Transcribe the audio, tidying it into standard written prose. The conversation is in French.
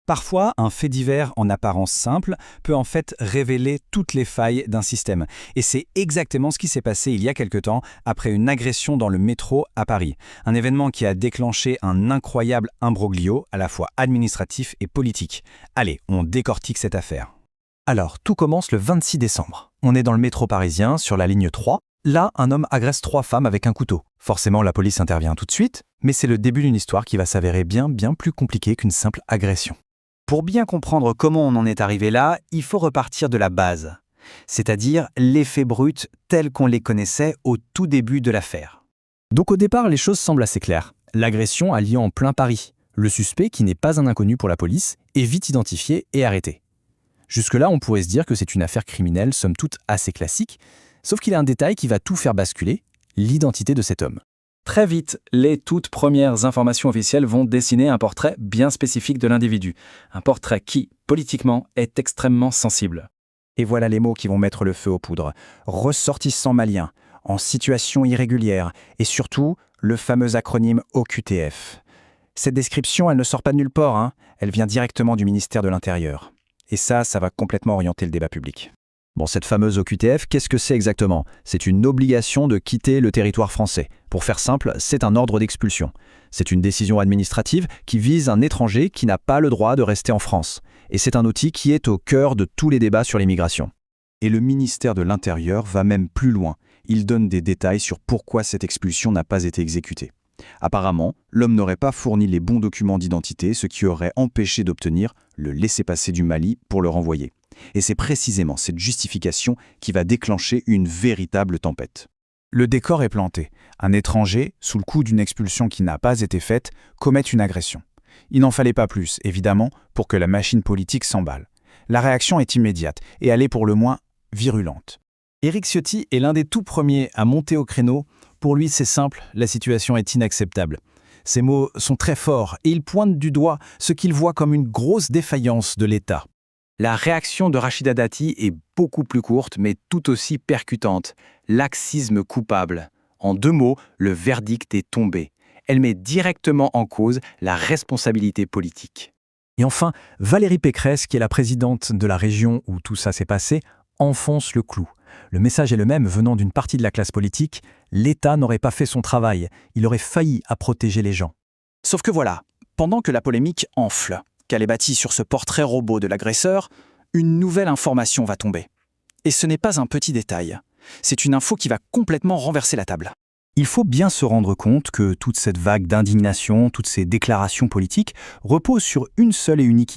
Parfois, un fait divers en apparence simple peut en fait révéler toutes les failles d'un système. Et c'est exactement ce qui s'est passé il y a quelque temps après une agression dans le métro à Paris. Un événement qui a déclenché un incroyable imbroglio, à la fois administratif et politique. Allez, on décortique cette affaire. Alors, tout commence le 26 décembre. On est dans le métro parisien, sur la ligne 3. Là, un homme agresse 3 femmes avec un couteau. Forcément, la police intervient tout de suite, mais c'est le début d'une histoire qui va s'avérer bien plus compliquée qu'une simple agression. Pour bien comprendre comment on en est arrivé là, il faut repartir de la base, c'est-à-dire les faits bruts tels qu'on les connaissait au tout début de l'affaire. Donc au départ, les choses semblent assez claires. L'agression a lieu en plein Paris. Le suspect, qui n'est pas un inconnu pour la police, est vite identifié et arrêté. Jusque-là, on pourrait se dire que c'est une affaire criminelle, somme toute assez classique, sauf qu'il y a un détail qui va tout faire basculer, l'identité de cet homme. Très vite, les toutes premières informations officielles vont dessiner un portrait bien spécifique de l'individu. Un portrait qui, politiquement, est extrêmement sensible. Et voilà les mots qui vont mettre le feu aux poudres. Ressortissant malien, en situation irrégulière, et surtout, le fameux acronyme OQTF. Cette description, elle ne sort pas de nulle part, hein. Elle vient directement du ministère de l'Intérieur. Et ça va complètement orienter le débat public. Bon, cette fameuse OQTF, qu'est-ce que c'est exactement? C'est une obligation de quitter le territoire français. Pour faire simple, c'est un ordre d'expulsion. C'est une décision administrative qui vise un étranger qui n'a pas le droit de rester en France. Et c'est un outil qui est au cœur de tous les débats sur l'immigration. Et le ministère de l'Intérieur va même plus loin. Il donne des détails sur pourquoi cette expulsion n'a pas été exécutée. Apparemment, l'homme n'aurait pas fourni les bons documents d'identité, ce qui aurait empêché d'obtenir le laissez-passer du Mali pour le renvoyer. Et c'est précisément cette justification qui va déclencher une véritable tempête. Le décor est planté. Un étranger, sous le coup d'une expulsion qui n'a pas été faite, commet une agression. Il n'en fallait pas plus, évidemment, pour que la machine politique s'emballe. La réaction est immédiate et elle est pour le moins virulente. Éric Ciotti est l'un des tout premiers à monter au créneau. Pour lui, c'est simple, la situation est inacceptable. Ses mots sont très forts et il pointe du doigt ce qu'il voit comme une grosse défaillance de l'État. La réaction de Rachida Dati est beaucoup plus courte, mais tout aussi percutante. Laxisme coupable. En 2 mots, le verdict est tombé. Elle met directement en cause la responsabilité politique. Et enfin, Valérie Pécresse, qui est la présidente de la région où tout ça s'est passé, enfonce le clou. Le message est le même venant d'une partie de la classe politique. L'État n'aurait pas fait son travail. Il aurait failli à protéger les gens. Sauf que voilà, pendant que la polémique enfle, qu'elle est bâtie sur ce portrait robot de l'agresseur, une nouvelle information va tomber. Et ce n'est pas un petit détail. C'est une info qui va complètement renverser la table. Il faut bien se rendre compte que toute cette vague d'indignation, toutes ces déclarations politiques reposent sur une seule et unique